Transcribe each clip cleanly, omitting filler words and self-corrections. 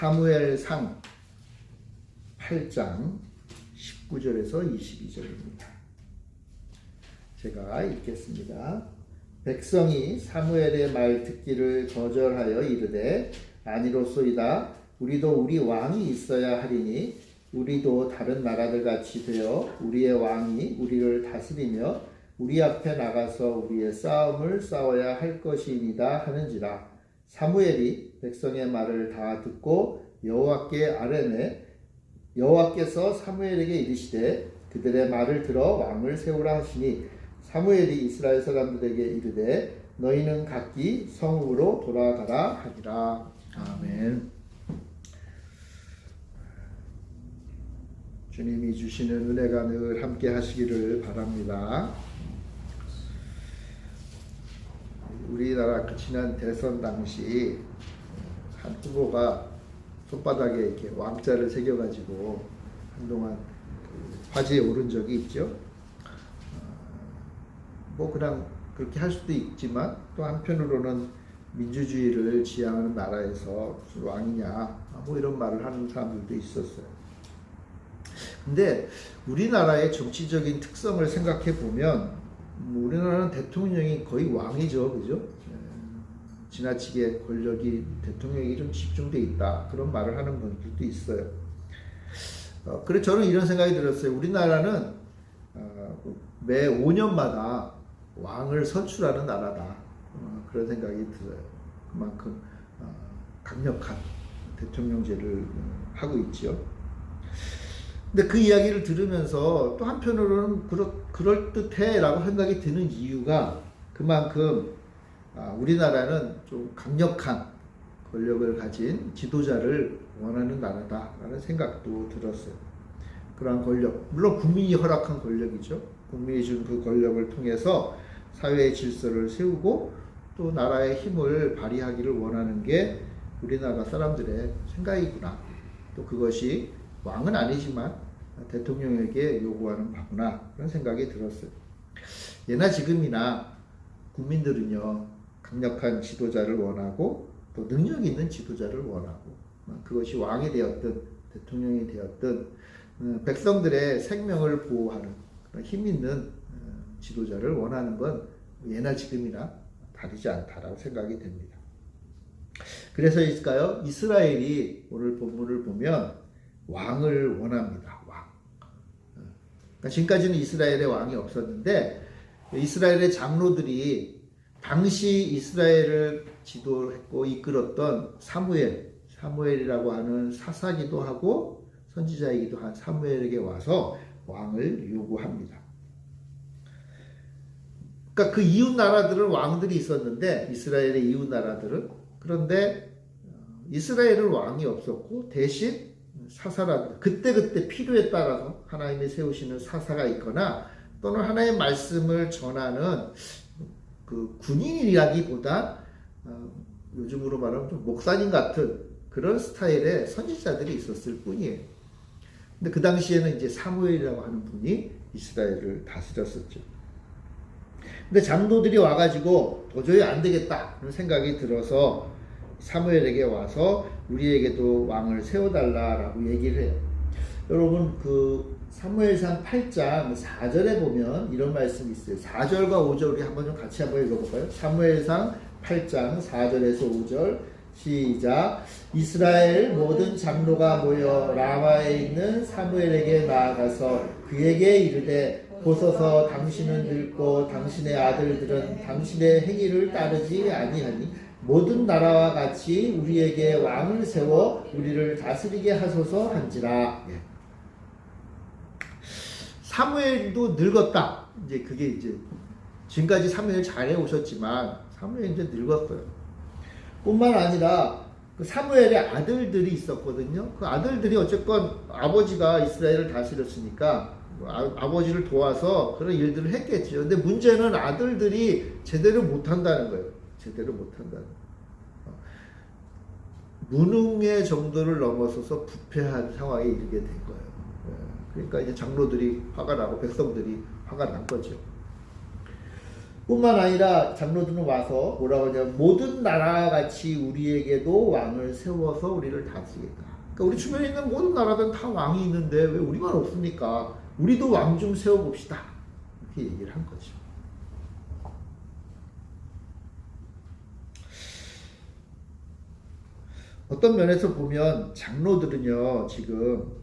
사무엘상 8장 19절에서 22절입니다. 제가 읽겠습니다. 백성이 사무엘의 말 듣기를 거절하여 이르되 아니로소이다. 우리도 우리 왕이 있어야 하리니 우리도 다른 나라들 같이 되어 우리의 왕이 우리를 다스리며 우리 앞에 나가서 우리의 싸움을 싸워야 할 것이니이다 하는지라. 사무엘이 백성의 말을 다 듣고 여호와께 아뢰매 여호와께서 사무엘에게 이르시되 그들의 말을 들어 왕을 세우라 하시니 사무엘이 이스라엘 사람들에게 이르되 너희는 각기 성읍으로 돌아가라 하니라. 아멘. 주님이 주시는 은혜가 늘 함께 하시기를 바랍니다. 우리나라 그 지난 대선 당시 한 후보가 손바닥에 이렇게 왕자를 새겨가지고 한동안 화제에 오른 적이 있죠. 뭐 그냥 그렇게 할 수도 있지만 또 한편으로는 민주주의를 지향하는 나라에서 무슨 왕이냐 뭐 이런 말을 하는 사람들도 있었어요. 근데 우리나라의 정치적인 특성을 생각해 보면 우리나라는 대통령이 거의 왕이죠, 그죠? 지나치게 권력이 대통령에게 좀 집중돼 있다 그런 말을 하는 분들도 있어요. 그래서 저는 이런 생각이 들었어요. 우리나라는 매 5년마다 왕을 선출하는 나라다 그런 생각이 들어요. 그만큼 강력한 대통령제를 하고 있죠. 근데 그 이야기를 들으면서 또 한편으로는 그럴듯해 라고 생각이 드는 이유가 그만큼 우리나라는 좀 강력한 권력을 가진 지도자를 원하는 나라다라는 생각도 들었어요. 그러한 권력, 물론 국민이 허락한 권력이죠. 국민이 준 그 권력을 통해서 사회의 질서를 세우고 또 나라의 힘을 발휘하기를 원하는 게 우리나라 사람들의 생각이구나. 또 그것이 왕은 아니지만 대통령에게 요구하는 바구나 그런 생각이 들었어요. 예나 지금이나 국민들은요 강력한 지도자를 원하고 또 능력 있는 지도자를 원하고 그것이 왕이 되었든 대통령이 되었든 백성들의 생명을 보호하는 그런 힘 있는 지도자를 원하는 건 예나 지금이나 다르지 않다라고 생각이 됩니다. 그래서일까요? 이스라엘이 오늘 본문을 보면 왕을 원합니다. 왕. 그러니까 지금까지는 이스라엘에 왕이 없었는데 이스라엘의 장로들이 당시 이스라엘을 지도했고 이끌었던 사무엘이라고 하는 사사기도 하고 선지자이기도 한 사무엘에게 와서 왕을 요구합니다. 그러니까 그 이웃 나라들은 왕들이 있었는데 이스라엘의 이웃 나라들은 그런데 이스라엘은 왕이 없었고 대신 사사라든가 그때그때 필요에 따라서 하나님이 세우시는 사사가 있거나 또는 하나님의 말씀을 전하는 그 군인이라기보다 요즘으로 말하면 좀 목사님 같은 그런 스타일의 선지자들이 있었을 뿐이에요. 근데 그 당시에는 이제 사무엘이라고 하는 분이 이스라엘을 다스렸었죠. 근데 장로들이 와가지고 도저히 안 되겠다 그런 생각이 들어서 사무엘에게 와서 우리에게도 왕을 세워달라라고 얘기를 해요. 여러분 그 사무엘상 8장 4절에 보면 이런 말씀이 있어요. 4절과 5절 우리 한번 좀 같이 한번 읽어볼까요? 사무엘상 8장 4절에서 5절 시작. 이스라엘 모든 장로가 모여 라마에 있는 사무엘에게 나아가서 그에게 이르되 보소서 당신은 늙고 당신의 아들들은 당신의 행위를 따르지 아니하니 모든 나라와 같이 우리에게 왕을 세워 우리를 다스리게 하소서 한지라. 예. 사무엘도 늙었다. 이제 그게 이제 지금까지 사무엘 잘해 오셨지만 사무엘 이제 늙었어요. 뿐만 아니라 그 사무엘의 아들들이 있었거든요. 그 아들들이 어쨌건 아버지가 이스라엘을 다스렸으니까 아버지를 도와서 그런 일들을 했겠죠. 근데 문제는 아들들이 제대로 못한다는 거예요. 제대로 못한다는 거예요. 무능의 정도를 넘어서서 부패한 상황에 이르게 된 거예요. 그러니까 이제 장로들이 화가 나고 백성들이 화가 난 거죠. 뿐만 아니라 장로들은 와서 뭐라고 하냐면 모든 나라와 같이 우리에게도 왕을 세워서 우리를 다스리겠다. 그러니까 우리 주변에 있는 모든 나라들은 다 왕이 있는데 왜 우리만 없습니까? 우리도 왕 좀 세워봅시다. 이렇게 얘기를 한 거죠. 어떤 면에서 보면 장로들은요, 지금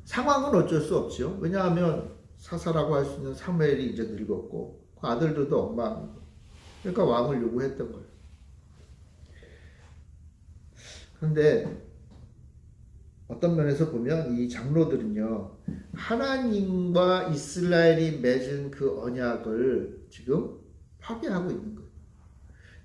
상황은 어쩔 수 없죠. 왜냐하면 사사라고 할 수 있는 사무엘이 이제 늙었고 그 아들들도 엉망이고 그러니까 왕을 요구했던 거예요. 그런데 어떤 면에서 보면 이 장로들은요, 하나님과 이스라엘이 맺은 그 언약을 지금 파괴하고 있는 거예요.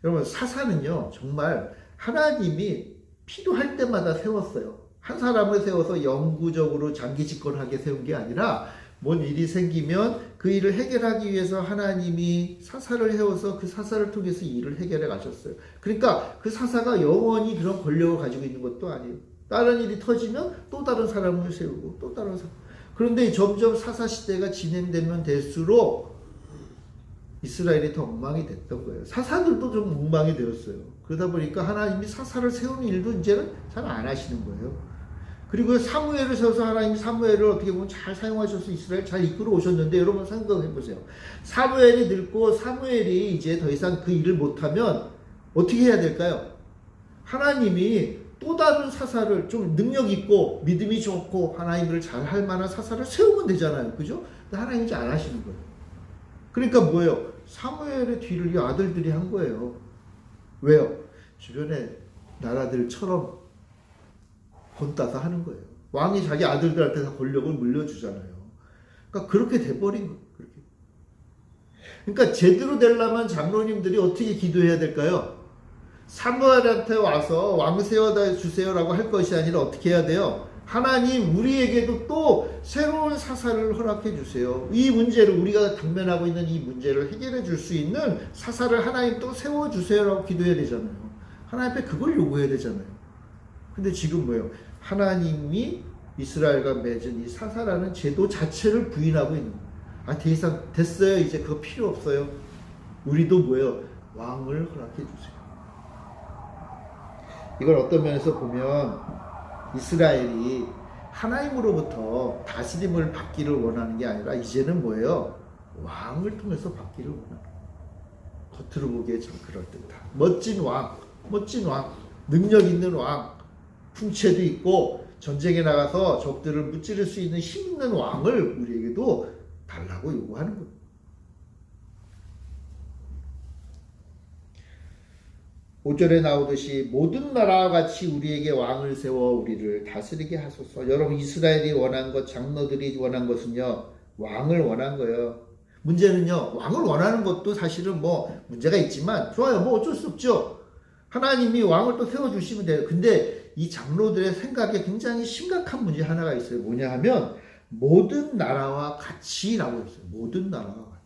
여러분, 사사는요 정말 하나님이 필요할 때마다 세웠어요. 한 사람을 세워서 영구적으로 장기 집권하게 세운 게 아니라 뭔 일이 생기면 그 일을 해결하기 위해서 하나님이 사사를 세워서 그 사사를 통해서 일을 해결해 가셨어요. 그러니까 그 사사가 영원히 그런 권력을 가지고 있는 것도 아니에요. 다른 일이 터지면 또 다른 사람을 세우고 또 다른 사람. 그런데 점점 사사 시대가 진행되면 될수록 이스라엘이 더 엉망이 됐던 거예요. 사사들도 좀 엉망이 되었어요. 그러다 보니까 하나님이 사사를 세우는 일도 이제는 잘 안 하시는 거예요. 그리고 사무엘을 세워서 하나님이 사무엘을 어떻게 보면 잘 사용하셔서 이스라엘 잘 이끌어 오셨는데 여러분 생각해 보세요. 사무엘이 늙고 사무엘이 이제 더 이상 그 일을 못하면 어떻게 해야 될까요? 하나님이 또 다른 사사를 좀 능력 있고 믿음이 좋고 하나님을 잘 할 만한 사사를 세우면 되잖아요. 그죠? 근데 하나님이 이제 안 하시는 거예요. 그러니까 뭐예요? 사무엘의 뒤를 이 아들들이 한 거예요. 왜요? 주변의 나라들처럼 본따서 하는 거예요. 왕이 자기 아들들한테 다 권력을 물려주잖아요. 그러니까 그렇게 돼버린 거예요. 그렇게. 그러니까 제대로 되려면 장로님들이 어떻게 기도해야 될까요? 사무엘한테 와서 왕 세워다 주세요라고 할 것이 아니라 어떻게 해야 돼요? 하나님 우리에게도 또 새로운 사사를 허락해 주세요. 이 문제를 우리가 당면하고 있는 이 문제를 해결해 줄 수 있는 사사를 하나님 또 세워주세요라고 기도해야 되잖아요. 하나님 앞에 그걸 요구해야 되잖아요. 근데 지금 뭐예요? 하나님이 이스라엘과 맺은 이 사사라는 제도 자체를 부인하고 있는 거예요. 아, 더 이상 됐어요. 이제 그거 필요 없어요. 우리도 뭐예요? 왕을 허락해 주세요. 이걸 어떤 면에서 보면 이스라엘이 하나님으로부터 다스림을 받기를 원하는 게 아니라 이제는 뭐예요? 왕을 통해서 받기를 원하는 거예요. 겉으로 보기에 참 그럴듯한 멋진 왕, 능력 있는 왕, 풍채도 있고 전쟁에 나가서 적들을 무찌를 수 있는 힘 있는 왕을 우리에게도 달라고 요구하는 거예요. 오절에 나오듯이 모든 나라와 같이 우리에게 왕을 세워 우리를 다스리게 하소서. 여러분, 이스라엘이 원한 것, 장로들이 원한 것은요, 왕을 원한 거예요. 문제는요, 왕을 원하는 것도 사실은 뭐 문제가 있지만 좋아요. 뭐 어쩔 수 없죠. 하나님이 왕을 또 세워주시면 돼요. 근데 이 장로들의 생각에 굉장히 심각한 문제 하나가 있어요. 뭐냐 하면 모든 나라와 같이라고 했어요. 모든 나라와 같이.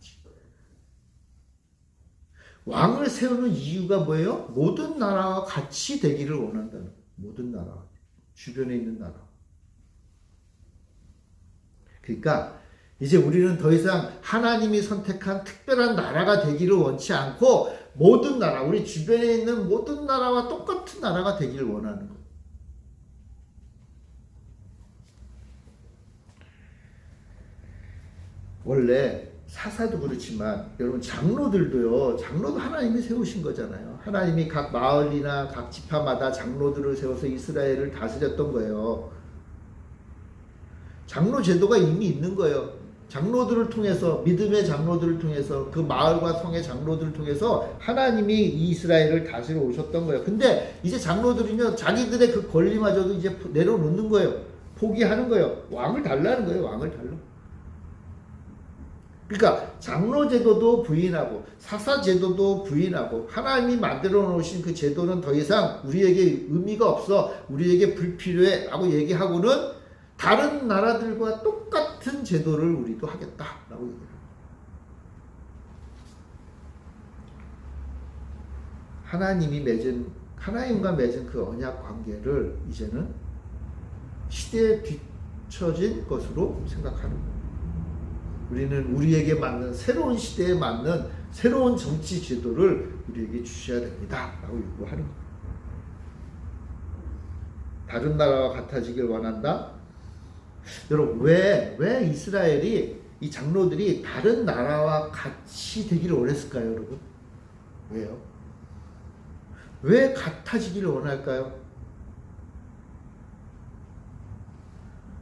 왕을 세우는 이유가 뭐예요? 모든 나라와 같이 되기를 원한다는 거예요. 모든 나라, 주변에 있는 나라. 그러니까 이제 우리는 더 이상 하나님이 선택한 특별한 나라가 되기를 원치 않고 모든 나라, 우리 주변에 있는 모든 나라와 똑같은 나라가 되기를 원하는 거예요. 원래 사사도 그렇지만 여러분 장로들도요. 장로도 하나님이 세우신 거잖아요. 하나님이 각 마을이나 각 지파마다 장로들을 세워서 이스라엘을 다스렸던 거예요. 장로 제도가 이미 있는 거예요. 장로들을 통해서, 믿음의 장로들을 통해서, 그 마을과 성의 장로들을 통해서 하나님이 이 이스라엘을 다스려 오셨던 거예요. 근데 이제 장로들은요, 자기들의 그 권리마저도 이제 내려놓는 거예요. 포기하는 거예요. 왕을 달라는 거예요. 왕을 달라. 그러니까 장로 제도도 부인하고 사사 제도도 부인하고 하나님이 만들어 놓으신 그 제도는 더 이상 우리에게 의미가 없어, 우리에게 불필요해 라고 얘기하고는 다른 나라들과 똑같은 제도를 우리도 하겠다라고 얘기해요. 하나님과 맺은 그 언약 관계를 이제는 시대에 뒤처진 것으로 생각하는 거예요. 우리는 우리에게 맞는 새로운 시대에 맞는 새로운 정치 제도를 우리에게 주셔야 됩니다. 라고 요구하는 거예요. 다른 나라와 같아지길 원한다? 여러분, 왜 이스라엘이, 이 장로들이 다른 나라와 같이 되기를 원했을까요, 여러분? 왜요? 왜 같아지기를 원할까요?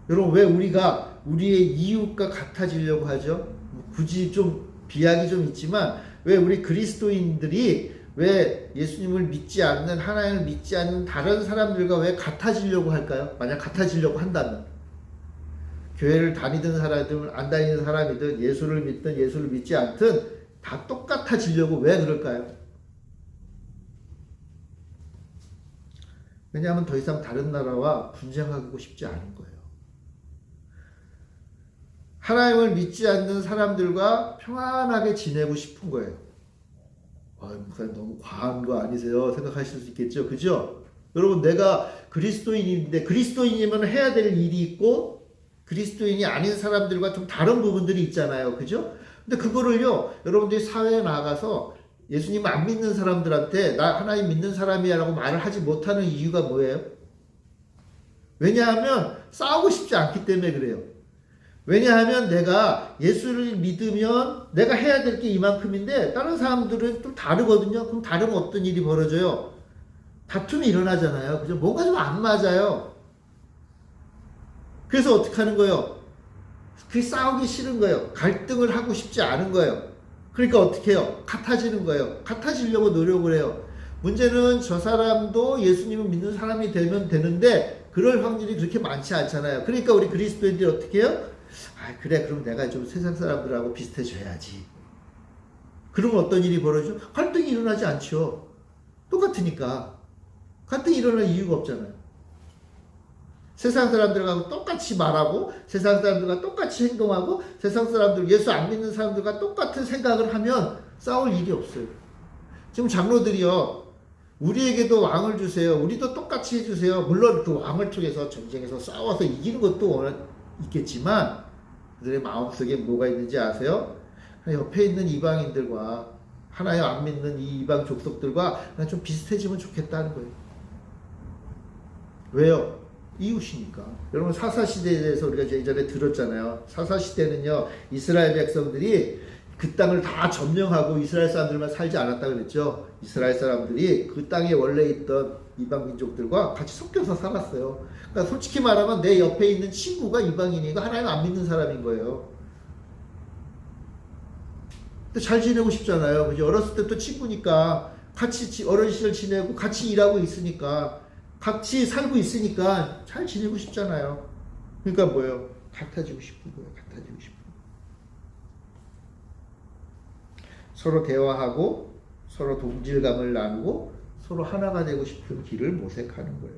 여러분, 왜 우리가 우리의 이웃과 같아지려고 하죠? 굳이 좀 비약이 좀 있지만, 왜 우리 그리스도인들이 왜 예수님을 믿지 않는, 하나님을 믿지 않는 다른 사람들과 왜 같아지려고 할까요? 만약 같아지려고 한다면. 교회를 다니든 사람이든 안 다니는 사람이든 예수를 믿든 예수를 믿지 않든 다 똑같아지려고 왜 그럴까요? 왜냐하면 더 이상 다른 나라와 분쟁하고 싶지 않은 거예요. 하나님을 믿지 않는 사람들과 평안하게 지내고 싶은 거예요. 목사님 너무 과한 거 아니세요? 생각하실 수 있겠죠. 그죠? 여러분, 내가 그리스도인인데 그리스도인이면 해야 될 일이 있고 그리스도인이 아닌 사람들과 좀 다른 부분들이 있잖아요. 그죠? 근데 그거를요, 여러분들이 사회에 나가서 예수님 안 믿는 사람들한테 나 하나님 믿는 사람이야 라고 말을 하지 못하는 이유가 뭐예요? 왜냐하면 싸우고 싶지 않기 때문에 그래요. 왜냐하면 내가 예수를 믿으면 내가 해야 될 게 이만큼인데 다른 사람들은 좀 다르거든요. 그럼 다르면 어떤 일이 벌어져요? 다툼이 일어나잖아요. 그죠? 뭔가 좀 안 맞아요. 그래서 어떻게 하는 거예요? 그게 싸우기 싫은 거예요. 갈등을 하고 싶지 않은 거예요. 그러니까 어떻게 해요? 같아지는 거예요. 같아지려고 노력을 해요. 문제는 저 사람도 예수님을 믿는 사람이 되면 되는데 그럴 확률이 그렇게 많지 않잖아요. 그러니까 우리 그리스도인들이 어떻게 해요? 그래, 그럼 내가 좀 세상 사람들하고 비슷해져야지. 그러면 어떤 일이 벌어지죠? 갈등이 일어나지 않죠. 똑같으니까. 갈등이 일어날 이유가 없잖아요. 세상 사람들하고 똑같이 말하고 세상 사람들과 똑같이 행동하고 세상 사람들, 예수 안 믿는 사람들과 똑같은 생각을 하면 싸울 일이 없어요. 지금 장로들이요, 우리에게도 왕을 주세요. 우리도 똑같이 해주세요. 물론 그 왕을 통해서 전쟁에서 싸워서 이기는 것도 있겠지만 그들의 마음속에 뭐가 있는지 아세요? 옆에 있는 이방인들과 하나님 안 믿는 이 이방 족속들과 난 좀 비슷해지면 좋겠다는 거예요. 왜요? 이웃이니까. 여러분, 사사시대에 대해서 우리가 예전에 들었잖아요. 사사시대는요, 이스라엘 백성들이 그 땅을 다 점령하고 이스라엘 사람들만 살지 않았다 그랬죠. 이스라엘 사람들이 그 땅에 원래 있던 이방 민족들과 같이 섞여서 살았어요. 그러니까 솔직히 말하면 내 옆에 있는 친구가 이방인이고 하나님 안 믿는 사람인 거예요. 근데 잘 지내고 싶잖아요. 그죠? 어렸을 때부터 친구니까 같이 어린 시절 지내고 같이 일하고 있으니까 같이 살고 있으니까 잘 지내고 싶잖아요. 그러니까 뭐예요? 같아지고 싶은 거예요. 같아지고 싶은 거예요. 서로 대화하고 서로 동질감을 나누고 서로 하나가 되고 싶은 길을 모색하는 거예요.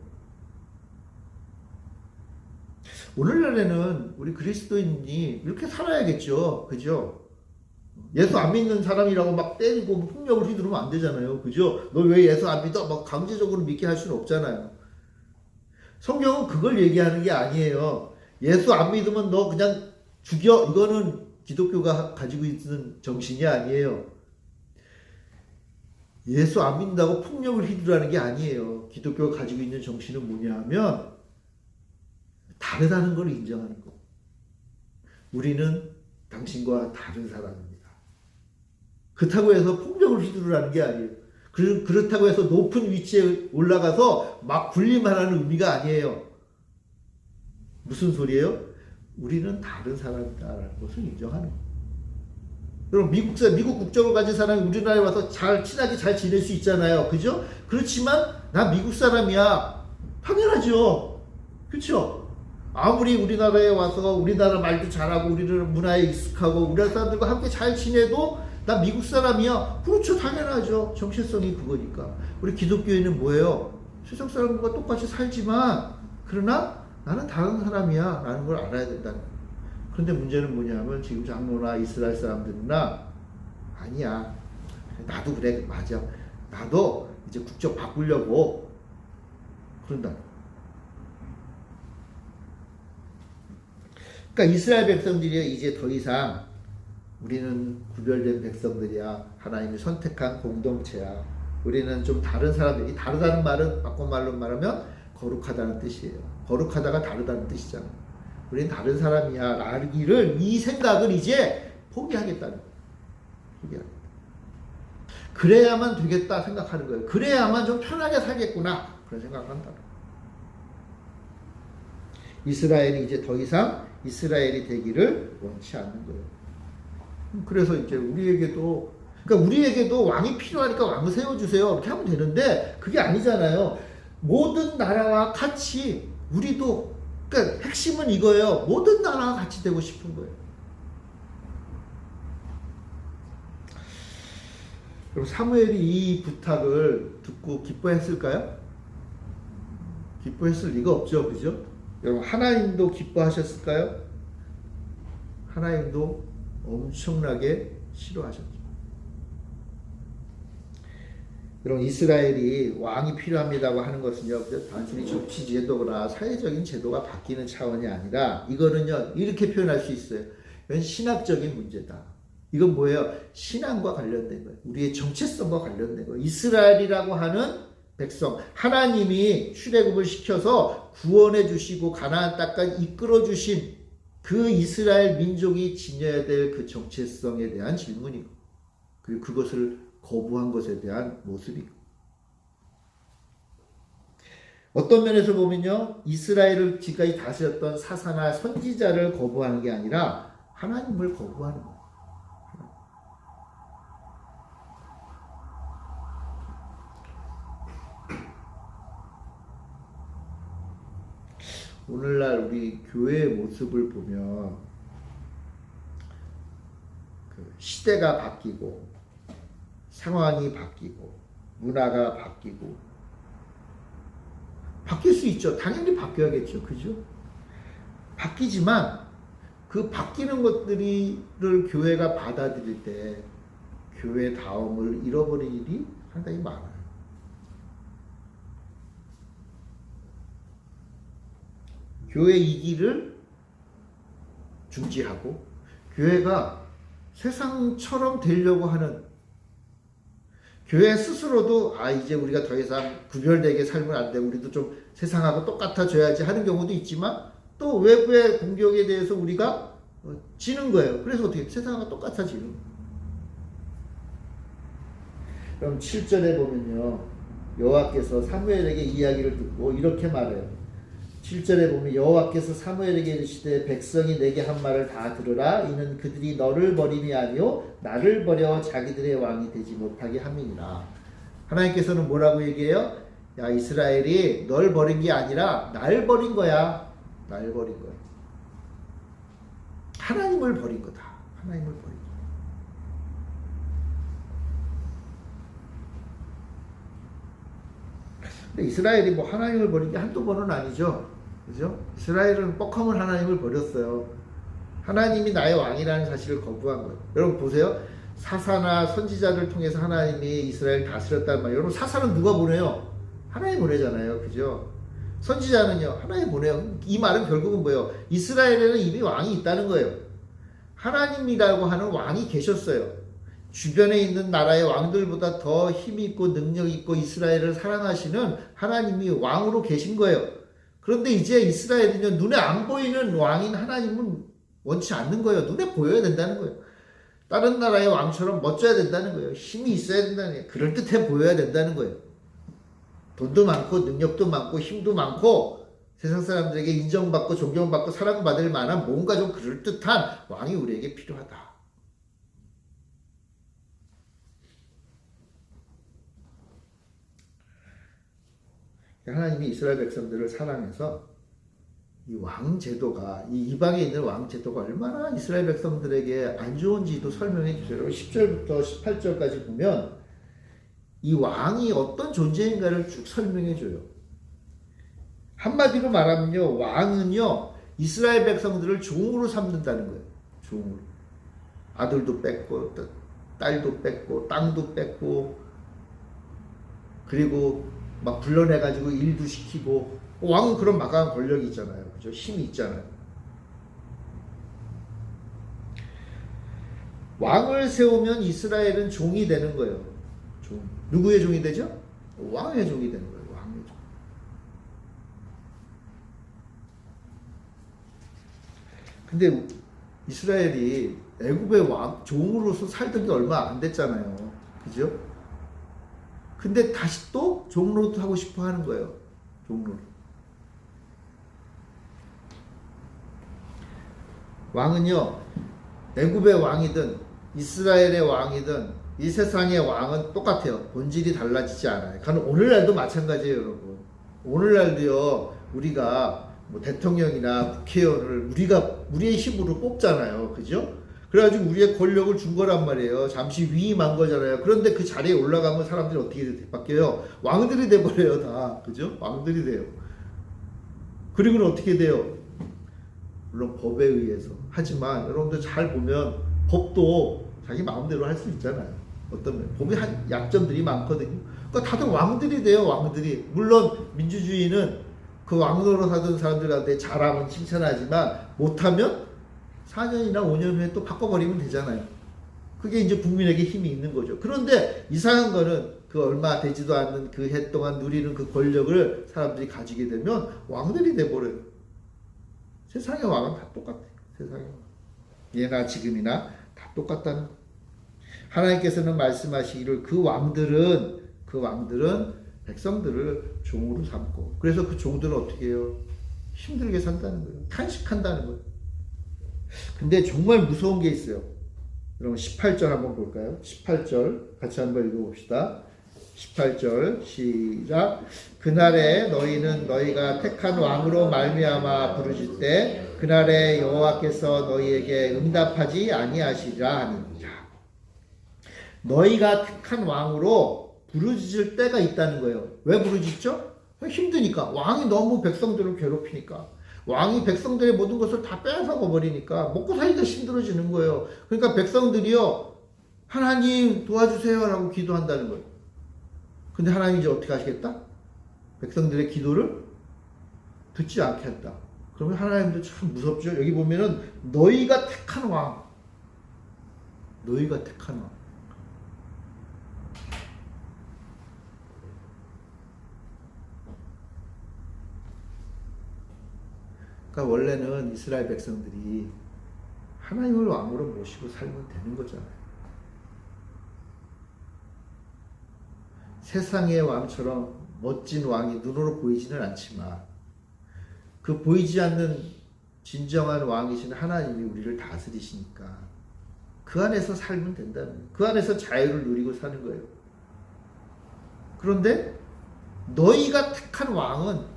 오늘날에는 우리 그리스도인이 이렇게 살아야겠죠. 그죠? 예수 안 믿는 사람이라고 막 때리고 폭력을 휘두르면 안 되잖아요. 그죠? 너 왜 예수 안 믿어? 막 강제적으로 믿게 할 수는 없잖아요. 성경은 그걸 얘기하는 게 아니에요. 예수 안 믿으면 너 그냥 죽여. 이거는 기독교가 가지고 있는 정신이 아니에요. 예수 안 믿는다고 폭력을 휘두르는 게 아니에요. 기독교가 가지고 있는 정신은 뭐냐 하면 다르다는 걸 인정하는 거. 우리는 당신과 다른 사람입니다. 그렇다고 해서 폭력을 휘두르라는 게 아니에요. 그렇다고 해서 높은 위치에 올라가서 막 군림하라는 의미가 아니에요. 무슨 소리예요? 우리는 다른 사람이다라는 것을 인정하는 거예요. 여러분, 미국 국적을 가진 사람이 우리나라에 와서 친하게 잘 지낼 수 있잖아요. 그죠? 그렇지만 나 미국 사람이야. 당연하죠. 그렇죠? 아무리 우리나라에 와서 우리나라 말도 잘하고 우리나라 문화에 익숙하고 우리나라 사람들과 함께 잘 지내도 나 미국 사람이야. 그렇죠. 당연하죠. 정체성이 그거니까. 우리 기독교인은 뭐예요? 세상 사람들과 똑같이 살지만 그러나 나는 다른 사람이야 라는 걸 알아야 된다는 거예요. 그런데 문제는 뭐냐면 지금 장로나 이스라엘 사람들이나 아니야. 나도 그래. 맞아. 나도 이제 국적 바꾸려고 그런다. 그러니까 이스라엘 백성들이 이제 더 이상 우리는 구별된 백성들이야. 하나님이 선택한 공동체야. 우리는 좀 다른 사람들이, 다르다는 말은 바꿔말로 말하면 거룩하다는 뜻이에요. 거룩하다가 다르다는 뜻이잖아. 우리는 다른 사람이야 라기를, 이 생각을 이제 포기하겠다는 거예요. 포기하겠다. 그래야만 되겠다 생각하는 거예요. 그래야만 좀 편하게 살겠구나 그런 생각을 한다는 거예요. 이스라엘이 이제 더 이상 이스라엘이 되기를 원치 않는 거예요. 그래서 이제 우리에게도, 그러니까 우리에게도 왕이 필요하니까 왕을 세워주세요 이렇게 하면 되는데 그게 아니잖아요. 모든 나라와 같이 우리도, 그러니까 핵심은 이거예요. 모든 나라와 같이 되고 싶은 거예요. 그럼 사무엘이 이 부탁을 듣고 기뻐했을까요? 기뻐했을 리가 없죠, 그죠? 여러분, 하나님도 기뻐하셨을까요? 하나님도 엄청나게 싫어하셨죠. 여러분, 이스라엘이 왕이 필요합니다고 하는 것은요, 단순히 정치 제도나 사회적인 제도가 바뀌는 차원이 아니라 이거는요, 이렇게 표현할 수 있어요. 이건 신학적인 문제다. 이건 뭐예요? 신앙과 관련된 거예요. 우리의 정체성과 관련된 거예요. 이스라엘이라고 하는 백성, 하나님이 출애굽을 시켜서 구원해 주시고 가나안 땅까지 이끌어 주신 그 이스라엘 민족이 지녀야 될 그 정체성에 대한 질문이고, 그리고 그것을 거부한 것에 대한 모습이고, 어떤 면에서 보면요, 이스라엘을 지금까지 다스렸던 사사나 선지자를 거부하는 게 아니라 하나님을 거부하는 거예요. 오늘날 우리 교회의 모습을 보면 그 시대가 바뀌고 상황이 바뀌고 문화가 바뀌고, 바뀔 수 있죠. 당연히 바뀌어야겠죠. 그죠? 바뀌지만 그 바뀌는 것들을 교회가 받아들일 때 교회다움을 잃어버릴 일이 상당히 많아요. 교회 이기를 중지하고 교회가 세상처럼 되려고 하는, 교회 스스로도 이제 우리가 더 이상 구별되게 살면 안 되고 우리도 좀 세상하고 똑같아져야지 하는 경우도 있지만, 또 외부의 공격에 대해서 우리가 지는 거예요. 그래서 어떻게 세상과 똑같아지는 거예요. 그럼 7절에 보면요, 여호와께서 사무엘에게 이야기를 듣고 이렇게 말해요. 7절에 보면 여호와께서 사무엘에게 이르시되 백성이 내게 한 말을 다 들으라. 이는 그들이 너를 버림이 아니요 나를 버려 자기들의 왕이 되지 못하게 함이니라. 하나님께서는 뭐라고 얘기해요? 야, 이스라엘이 널 버린 게 아니라 날 버린 거야. 날 버린 거야. 하나님을 버린 거다. 하나님을 버린 거다. 근데 이스라엘이 뭐 하나님을 버린 게 한두 번은 아니죠. 그죠? 이스라엘은 뻑하면 하나님을 버렸어요. 하나님이 나의 왕이라는 사실을 거부한 거예요. 여러분 보세요. 사사나 선지자를 통해서 하나님이 이스라엘 다스렸단 말이에요. 여러분, 사사는 누가 보내요? 하나님 보내잖아요. 그죠? 선지자는요, 하나님 보내요. 이 말은 결국은 뭐예요? 이스라엘에는 이미 왕이 있다는 거예요. 하나님이라고 하는 왕이 계셨어요. 주변에 있는 나라의 왕들보다 더 힘이 있고 능력 있고 이스라엘을 사랑하시는 하나님이 왕으로 계신 거예요. 그런데 이제 이스라엘은요, 눈에 안 보이는 왕인 하나님은 원치 않는 거예요. 눈에 보여야 된다는 거예요. 다른 나라의 왕처럼 멋져야 된다는 거예요. 힘이 있어야 된다는 거예요. 그럴듯해 보여야 된다는 거예요. 돈도 많고 능력도 많고 힘도 많고 세상 사람들에게 인정받고 존경받고 사랑받을 만한 뭔가 좀 그럴듯한 왕이 우리에게 필요하다. 하나님이 이스라엘 백성들을 사랑해서 이 왕제도가, 이 이방에 있는 왕제도가 얼마나 이스라엘 백성들에게 안 좋은지도 설명해 주세요. 10절부터 18절까지 보면 이 왕이 어떤 존재인가를 쭉 설명해 줘요. 한마디로 말하면요, 왕은요 이스라엘 백성들을 종으로 삼는다는 거예요. 종으로. 아들도 뺏고 딸도 뺏고 땅도 뺏고, 그리고 막 불러내가지고 일도 시키고. 왕은 그런 막강한 권력이 있잖아요. 그죠? 힘이 있잖아요. 왕을 세우면 이스라엘은 종이 되는 거예요. 종. 누구의 종이 되죠? 왕의 종이 되는 거예요. 왕의 종. 근데 이스라엘이 애굽의 왕 종으로서 살던 게 얼마 안 됐잖아요. 그죠? 근데 다시 또 종로도 하고 싶어 하는 거예요. 종로로. 왕은요, 애굽의 왕이든 이스라엘의 왕이든 이 세상의 왕은 똑같아요. 본질이 달라지지 않아요. 그러니까 오늘날도 마찬가지예요, 여러분. 오늘날도요, 우리가 뭐 대통령이나 국회의원을 우리의 힘으로 뽑잖아요. 그죠? 그래가지고 우리의 권력을 준 거란 말이에요. 잠시 위임한 거잖아요. 그런데 그 자리에 올라가면 사람들이 어떻게 바뀌어요? 왕들이 돼버려요, 다. 그죠? 왕들이 돼요. 그리고는 어떻게 돼요? 물론 법에 의해서. 하지만 여러분들 잘 보면 법도 자기 마음대로 할 수 있잖아요. 어떤 면 법이 한 약점들이 많거든요. 그러니까 다들 왕들이 돼요, 왕들이. 물론 민주주의는 그 왕노릇 하던 사람들한테 잘하면 칭찬하지만 못하면 4년이나 5년 후에 또 바꿔버리면 되잖아요. 그게 이제 국민에게 힘이 있는 거죠. 그런데 이상한 거는 그 얼마 되지도 않는 그 해 동안 누리는 그 권력을 사람들이 가지게 되면 왕들이 돼버려요. 세상의 왕은 다 똑같아요. 세상의 왕. 예나 지금이나 다 똑같다는 거. 하나님께서는 말씀하시기를 그 왕들은 백성들을 종으로 삼고, 그래서 그 종들은 어떻게 해요? 힘들게 산다는 거예요. 탄식한다는 거예요. 근데 정말 무서운 게 있어요. 여러분 18절 한번 볼까요? 18절 같이 한번 읽어봅시다. 18절 시작. 그날에 너희는 너희가 택한 왕으로 말미암아 부르짖을 때 그날에 여호와께서 너희에게 응답하지 아니하시리라 하니라. 너희가 택한 왕으로 부르짖을 때가 있다는 거예요. 왜 부르짖죠? 힘드니까. 왕이 너무 백성들을 괴롭히니까. 왕이 백성들의 모든 것을 다 빼앗아가 버리니까 먹고 살기가 힘들어지는 거예요. 그러니까 백성들이요, 하나님 도와주세요 라고 기도한다는 거예요. 근데 하나님이 이제 어떻게 하시겠다? 백성들의 기도를 듣지 않겠다. 그러면 하나님도 참 무섭죠. 여기 보면은 너희가 택한 왕, 너희가 택한 왕. 그러니까 원래는 이스라엘 백성들이 하나님을 왕으로 모시고 살면 되는 거잖아요. 세상의 왕처럼 멋진 왕이 눈으로 보이지는 않지만 그 보이지 않는 진정한 왕이신 하나님이 우리를 다스리시니까 그 안에서 살면 된다는 거예요. 그 안에서 자유를 누리고 사는 거예요. 그런데 너희가 택한 왕은,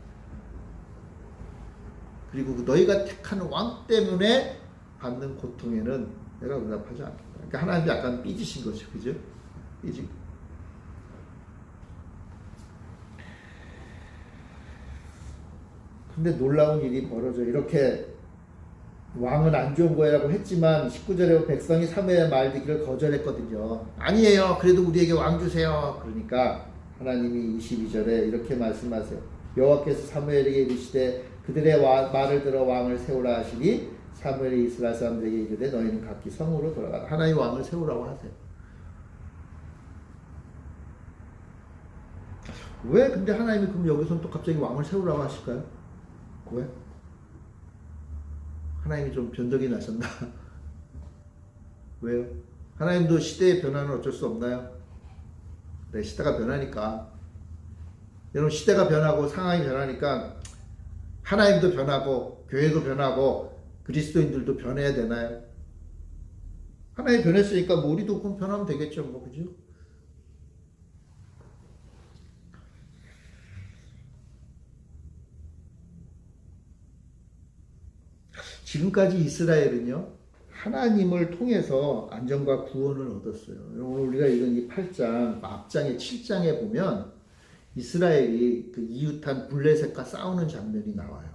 그리고 너희가 택한 왕 때문에 받는 고통에는 내가 응답하지 않겠다. 그러니까 하나님이 약간 삐지신 거죠. 그죠? 삐지고. 근데 놀라운 일이 벌어져. 이렇게 왕은 안 좋은 거라고 했지만 19절에 백성이 사무엘의 말 듣기를 거절했거든요. 아니에요. 그래도 우리에게 왕 주세요. 그러니까 하나님이 22절에 이렇게 말씀하세요. 여호와께서 사무엘에게 이르시되 그들의 말을 들어 왕을 세우라 하시니 사무엘이 이스라엘 사람들에게 이르되 너희는 각기 성으로 돌아가라. 하나님 왕을 세우라고 하세요. 왜 근데 하나님이 그럼 여기서는 또 갑자기 왕을 세우라고 하실까요? 왜? 하나님이 좀 변덕이 나셨나? 왜요? 하나님도 시대의 변화는 어쩔 수 없나요? 네, 시대가 변하니까. 여러분 시대가 변하고 상황이 변하니까 하나님도 변하고 교회도 변하고 그리스도인들도 변해야 되나요? 하나님이 변했으니까 뭐 우리도 그럼 변하면 되겠죠. 뭐 그죠? 지금까지 이스라엘은요, 하나님을 통해서 안정과 구원을 얻었어요. 오늘 우리가 읽은 이 8장, 앞장의 7장에 보면 이스라엘이 그 이웃한 블레셋과 싸우는 장면이 나와요.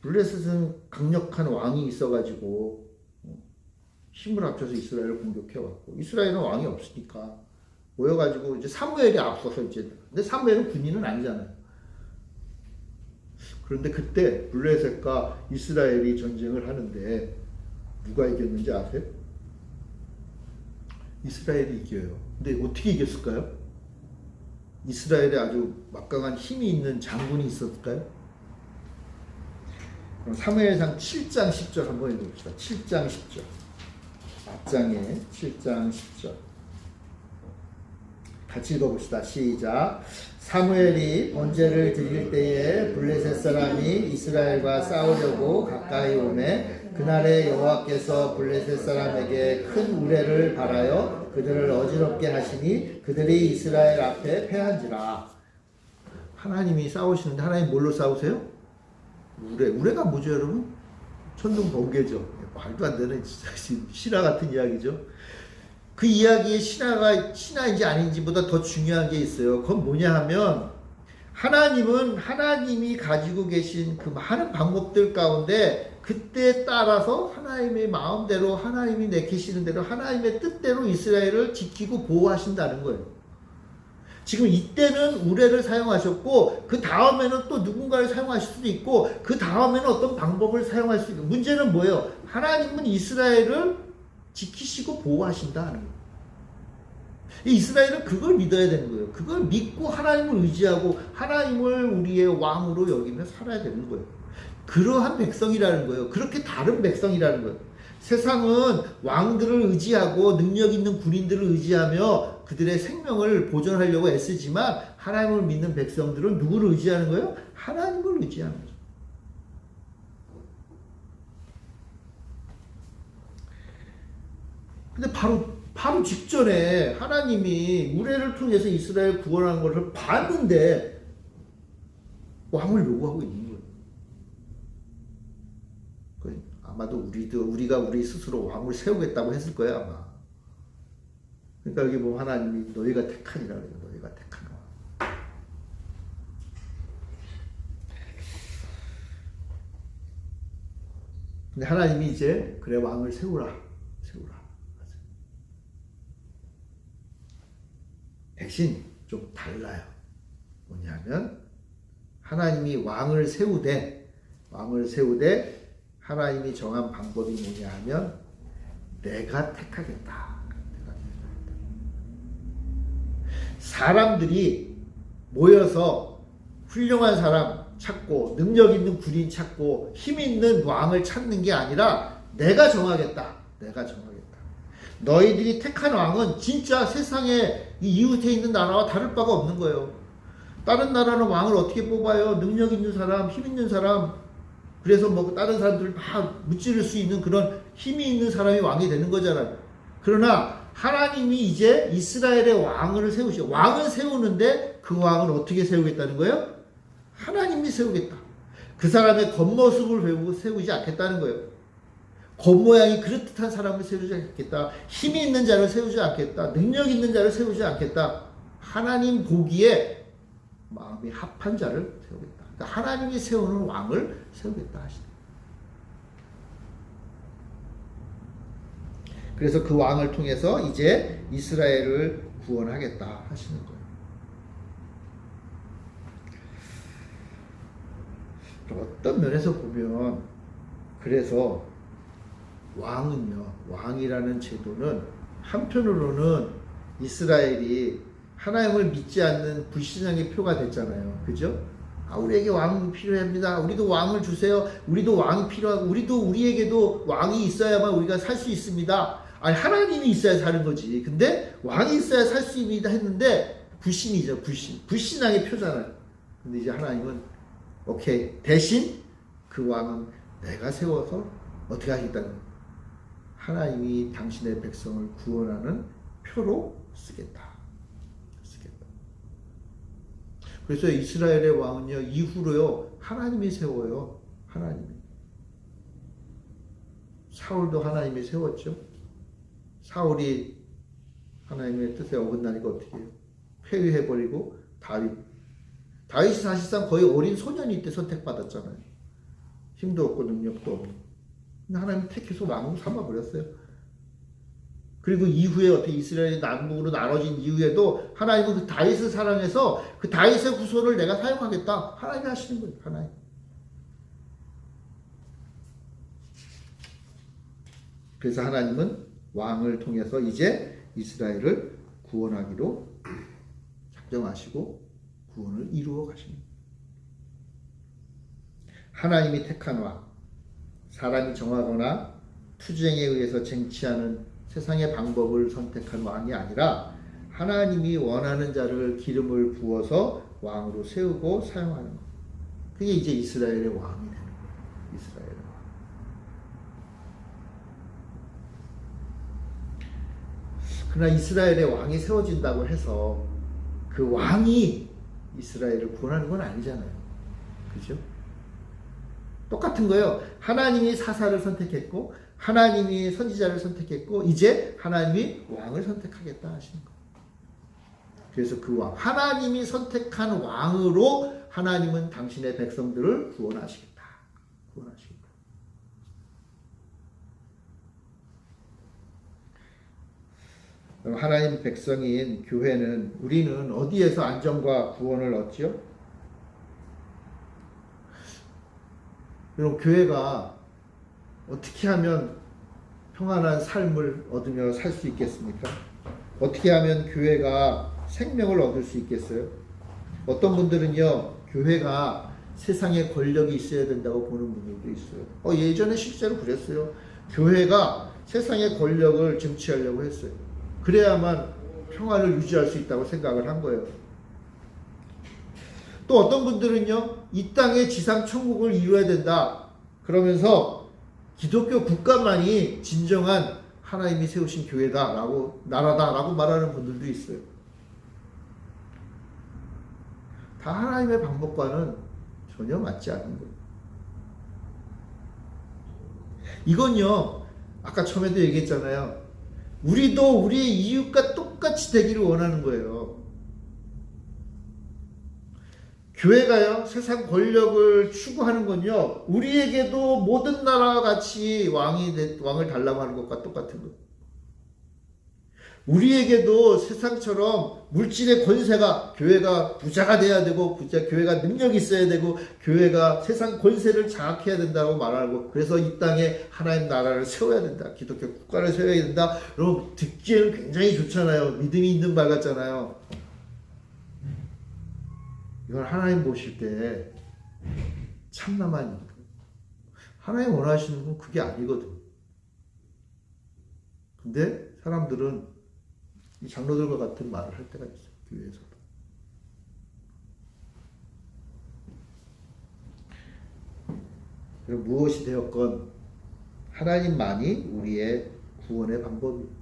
블레셋은 강력한 왕이 있어가지고 힘을 합쳐서 이스라엘을 공격해왔고, 이스라엘은 왕이 없으니까 모여가지고 이제 사무엘이 앞서서 이제, 근데 사무엘은 군인은 아니잖아요. 그런데 그때 블레셋과 이스라엘이 전쟁을 하는데 누가 이겼는지 아세요? 이스라엘이 이겨요. 근데 어떻게 이겼을까요? 이스라엘에 아주 막강한 힘이 있는 장군이 있었을까요? 그럼 사무엘상 7장 10절 한번 읽어봅시다. 7장 10절. 앞장에 7장 10절. 같이 읽어봅시다. 시작. 사무엘이 번제를 드릴 때에 블레셋 사람이 이스라엘과 싸우려고 가까이 오매 그날에 여호와께서 블레셋 사람에게 큰 우레를 발하여 그들을 어지럽게 하시니 그들이 이스라엘 앞에 패한지라. 하나님이 싸우시는데 하나님 뭘로 싸우세요? 우레가 뭐죠, 여러분? 천둥 번개죠. 말도 안 되는 진짜 신화 같은 이야기죠. 그 이야기의 신화인지 아닌지보다 더 중요한 게 있어요. 그건 뭐냐 하면 하나님은 하나님이 가지고 계신 그 많은 방법들 가운데 그때에 따라서 하나님의 마음대로 하나님이 내키시는 대로 하나님의 뜻대로 이스라엘을 지키고 보호하신다는 거예요. 지금 이때는 우레를 사용하셨고 그 다음에는 또 누군가를 사용하실 수도 있고 그 다음에는 어떤 방법을 사용할 수 있고 문제는 뭐예요? 하나님은 이스라엘을 지키시고 보호하신다 하는 거예요. 이스라엘은 그걸 믿어야 되는 거예요. 그걸 믿고 하나님을 의지하고 하나님을 우리의 왕으로 여기며 살아야 되는 거예요. 그러한 백성이라는 거예요. 그렇게 다른 백성이라는 거예요. 세상은 왕들을 의지하고 능력 있는 군인들을 의지하며 그들의 생명을 보존하려고 애쓰지만 하나님을 믿는 백성들은 누구를 의지하는 거예요? 하나님을 의지하는 거예요. 근데 바로 직전에 하나님이 우레를 통해서 이스라엘 구원한 것을 봤는데 왕을 요구하고 있는 거예요. 아마도 우리가 우리 스스로 왕을 세우겠다고 했을 거예요, 아마. 그러니까 여기 보면 하나님이 너희가 택하니라 그래요. 너희가 택한 왕. 근데 하나님이 이제 그래 왕을 세우라. 대신 좀 달라요. 뭐냐면 하나님이 왕을 세우되 하나님이 정한 방법이 뭐냐 하면 내가 택하겠다. 사람들이 모여서 훌륭한 사람 찾고 능력 있는 군인 찾고 힘 있는 왕을 찾는 게 아니라 내가 정하겠다. 너희들이 택한 왕은 진짜 세상에 이 이웃에 있는 나라와 다를 바가 없는 거예요. 다른 나라는 왕을 어떻게 뽑아요? 능력 있는 사람, 힘 있는 사람. 그래서 뭐 다른 사람들을 막 무찌를 수 있는 그런 힘이 있는 사람이 왕이 되는 거잖아요. 그러나 하나님이 이제 이스라엘의 왕을 세우시죠. 왕을 세우는데 그 왕을 어떻게 세우겠다는 거예요? 하나님이 세우겠다. 그 사람의 겉모습을 배우고 세우지 않겠다는 거예요. 겉모양이 그럴듯한 사람을 세우지 않겠다. 힘이 있는 자를 세우지 않겠다. 능력 있는 자를 세우지 않겠다. 하나님 보기에 마음이 합한 자를 세우겠다. 그러니까 하나님이 세우는 왕을 세우겠다 하시다. 그래서 그 왕을 통해서 이제 이스라엘을 구원하겠다 하시는 거예요. 어떤 면에서 보면 그래서 왕이라는 제도는 한편으로는 이스라엘이 하나님을 믿지 않는 불신앙의 표가 됐잖아요. 그죠? 우리에게 왕이 필요합니다. 우리도 왕을 주세요. 우리도 왕이 필요하고 우리에게도 왕이 있어야만 우리가 살 수 있습니다. 아니 하나님이 있어야 사는 거지. 근데 왕이 있어야 살 수 있습니다 했는데 불신이죠. 불신앙의 표잖아요. 근데 이제 하나님은 오케이. 대신 그 왕은 내가 세워서 어떻게 하겠다는 거예요. 하나님이 당신의 백성을 구원하는 표로 쓰겠다. 그래서 이스라엘의 왕은요, 이후로요, 하나님이 세워요. 하나님이. 사울도 하나님이 세웠죠. 사울이 하나님의 뜻에 어긋나니까 어떻게 해요? 폐위해버리고 다윗이 사실상 거의 어린 소년이 이때 선택받았잖아요. 힘도 없고 능력도 없고. 근데 하나님이 택해서 왕으로 삼아버렸어요. 그리고 이후에 어떻게 이스라엘이 남북으로 나눠진 이후에도 하나님은 그 다윗을 사랑해서 그 다윗의 후손을 내가 사용하겠다. 하나님이 하시는 거예요. 하나님. 그래서 하나님은 왕을 통해서 이제 이스라엘을 구원하기로 작정하시고 구원을 이루어 가십니다. 하나님이 택한 왕, 사람이 정하거나 투쟁에 의해서 쟁취하는 세상의 방법을 선택한 왕이 아니라 하나님이 원하는 자를 기름을 부어서 왕으로 세우고 사용하는 것. 그게 이제 이스라엘의 왕이 되는 거예요. 이스라엘의 왕. 그러나 이스라엘의 왕이 세워진다고 해서 그 왕이 이스라엘을 구원하는 건 아니잖아요. 그죠? 똑같은 거예요. 하나님이 사사를 선택했고 하나님이 선지자를 선택했고 이제 하나님이 왕을 선택하겠다 하시는 거예요. 그래서 그 왕, 하나님이 선택한 왕으로 하나님은 당신의 백성들을 구원하시겠다. 구원하시겠다. 그럼 하나님 백성인 교회는 우리는 어디에서 안정과 구원을 얻지요? 그럼 교회가 어떻게 하면 평안한 삶을 얻으며 살 수 있겠습니까? 어떻게 하면 교회가 생명을 얻을 수 있겠어요? 어떤 분들은요, 교회가 세상에 권력이 있어야 된다고 보는 분들도 있어요. 예전에 실제로 그랬어요. 교회가 세상의 권력을 쟁취하려고 했어요. 그래야만 평안을 유지할 수 있다고 생각을 한 거예요. 또 어떤 분들은요, 이 땅에 지상 천국을 이루어야 된다. 그러면서 기독교 국가만이 진정한 하나님이 세우신 교회다라고, 나라다라고 말하는 분들도 있어요. 다 하나님의 방법과는 전혀 맞지 않는 거예요. 이건요, 아까 처음에도 얘기했잖아요. 우리도 우리의 이웃과 똑같이 되기를 원하는 거예요. 교회가요, 세상 권력을 추구하는 건요, 우리에게도 모든 나라와 같이 왕을 달라고 하는 것과 똑같은 거예요. 우리에게도 세상처럼 물질의 권세가, 교회가 부자가 돼야 되고, 교회가 능력이 있어야 되고, 교회가 세상 권세를 장악해야 된다고 말하고, 그래서 이 땅에 하나님 나라를 세워야 된다. 기독교 국가를 세워야 된다. 여러분, 듣기에는 굉장히 좋잖아요. 믿음이 있는 말 같잖아요. 이걸 하나님 보실 때 참나만 있고, 하나님 원하시는 건 그게 아니거든. 근데 사람들은 이 장로들과 같은 말을 할 때가 있어요. 교회에서도. 그럼 무엇이 되었건 하나님만이 우리의 구원의 방법이에요.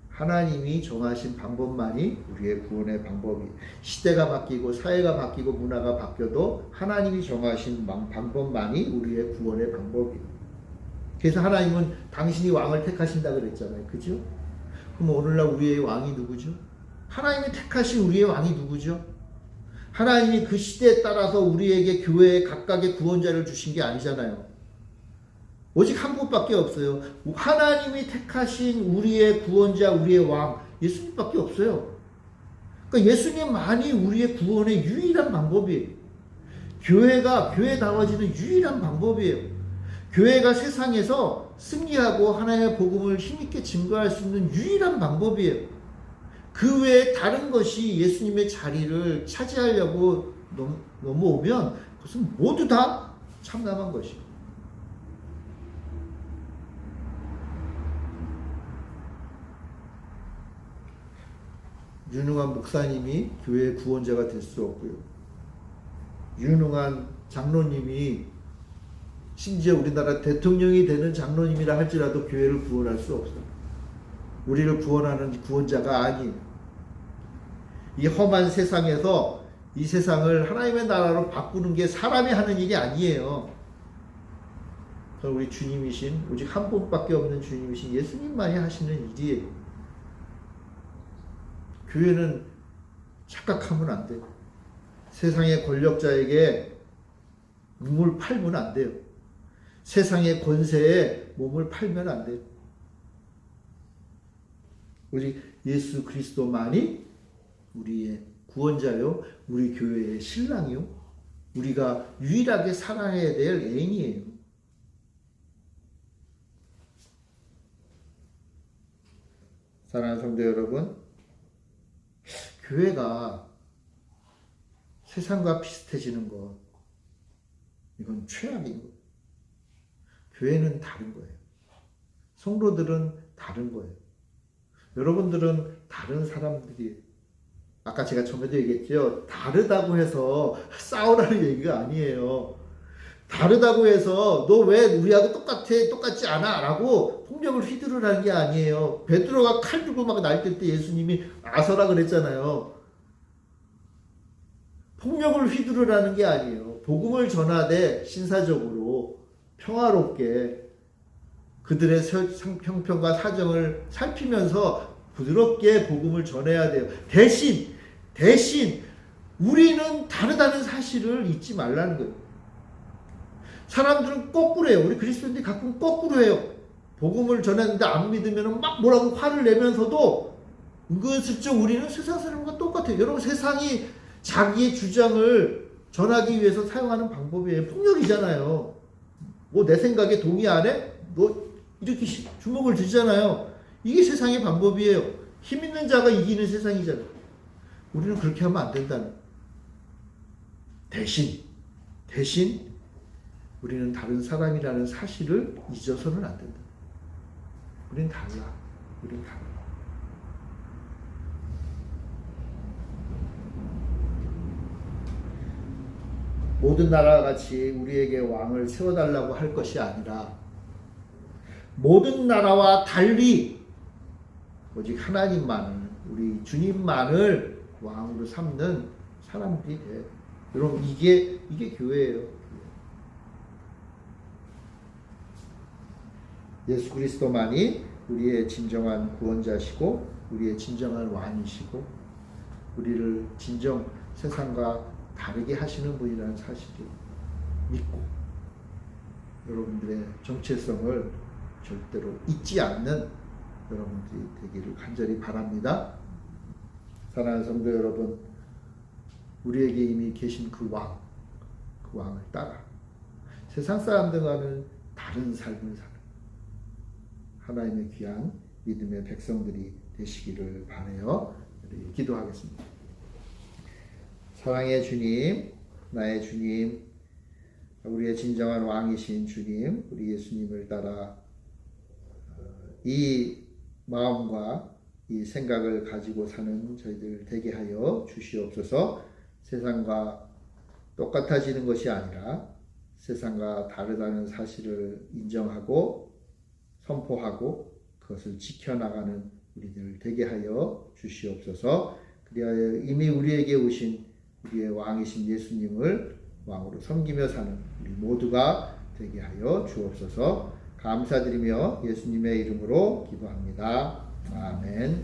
하나님이 정하신 방법만이 우리의 구원의 방법이. 시대가 바뀌고 사회가 바뀌고 문화가 바뀌어도 하나님이 정하신 방법만이 우리의 구원의 방법이에요. 그래서 하나님은 당신이 왕을 택하신다 그랬잖아요. 그죠? 그럼 오늘날 우리의 왕이 누구죠? 하나님이 택하신 우리의 왕이 누구죠? 하나님이 그 시대에 따라서 우리에게 교회에 각각의 구원자를 주신 게 아니잖아요. 오직 한 분밖에 없어요. 하나님이 택하신 우리의 구원자, 우리의 왕, 예수님밖에 없어요. 그러니까 예수님만이 우리의 구원의 유일한 방법이에요. 교회가 교회다워지는 유일한 방법이에요. 교회가 세상에서 승리하고 하나님의 복음을 힘있게 증거할 수 있는 유일한 방법이에요. 그 외에 다른 것이 예수님의 자리를 차지하려고 넘어오면 그것은 모두 다 참담한 것이에요. 유능한 목사님이 교회의 구원자가 될 수 없고요. 유능한 장로님이 심지어 우리나라 대통령이 되는 장로님이라 할지라도 교회를 구원할 수 없어요. 우리를 구원하는 구원자가 아니에요. 이 험한 세상에서 이 세상을 하나님의 나라로 바꾸는 게 사람이 하는 일이 아니에요. 우리 주님이신, 오직 한 분밖에 없는 주님이신 예수님만이 하시는 일이에요. 교회는 착각하면 안 돼요. 세상의 권력자에게 몸을 팔면 안 돼요. 세상의 권세에 몸을 팔면 안 돼요. 오직 예수 그리스도만이 우리의 구원자요, 우리 교회의 신랑이요, 우리가 유일하게 사랑해야 될 애인이에요. 사랑하는 성도 여러분, 교회가 세상과 비슷해지는 것, 이건 최악인 거예요. 교회는 다른 거예요. 성도들은 다른 거예요. 여러분들은 다른 사람들이에요. 아까 제가 처음에도 얘기했죠. 다르다고 해서 싸우라는 얘기가 아니에요. 다르다고 해서 너 왜 우리하고 똑같지 않아? 라고 폭력을 휘두르라는 게 아니에요. 베드로가 칼 들고 막 날뛸 때 예수님이 아서라 그랬잖아요. 폭력을 휘두르라는 게 아니에요. 복음을 전하되 신사적으로 평화롭게 그들의 형편과 사정을 살피면서 부드럽게 복음을 전해야 돼요. 대신 우리는 다르다는 사실을 잊지 말라는 거예요. 사람들은 거꾸로 해요. 우리 그리스도인들이 가끔 거꾸로 해요. 복음을 전했는데 안 믿으면 막 뭐라고 화를 내면서도 은근슬쩍 우리는 세상 사람과 똑같아요. 여러분, 세상이 자기의 주장을 전하기 위해서 사용하는 방법이에요. 폭력이잖아요. 뭐 내 생각에 동의 안 해? 너 이렇게 주먹을 쥐잖아요. 이게 세상의 방법이에요. 힘 있는 자가 이기는 세상이잖아요. 우리는 그렇게 하면 안 된다는. 대신 우리는 다른 사람이라는 사실을 잊어서는 안 된다. 우리는 달라. 모든 나라와 같이 우리에게 왕을 세워달라고 할 것이 아니라 모든 나라와 달리 오직 하나님만을, 우리 주님만을 왕으로 삼는 사람들이 돼. 여러분, 이게 교회예요. 예수 그리스도만이 우리의 진정한 구원자시고 우리의 진정한 왕이시고 우리를 진정 세상과 다르게 하시는 분이라는 사실을 믿고 여러분들의 정체성을 절대로 잊지 않는 여러분들이 되기를 간절히 바랍니다. 사랑하는 성도 여러분, 우리에게 이미 계신 그 왕을 따라 세상 사람들과는 다른 삶을 사는 하나님의 귀한 믿음의 백성들이 되시기를 바라요. 기도하겠습니다. 사랑의 주님, 나의 주님, 우리의 진정한 왕이신 주님, 우리 예수님을 따라 이 마음과 이 생각을 가지고 사는 저희들 되게 하여 주시옵소서. 세상과 똑같아지는 것이 아니라 세상과 다르다는 사실을 인정하고 선포하고 그것을 지켜나가는 우리들 되게 하여 주시옵소서. 그리하여 이미 우리에게 오신 우리의 왕이신 예수님을 왕으로 섬기며 사는 우리 모두가 되게 하여 주옵소서. 감사드리며 예수님의 이름으로 기도합니다. 아멘.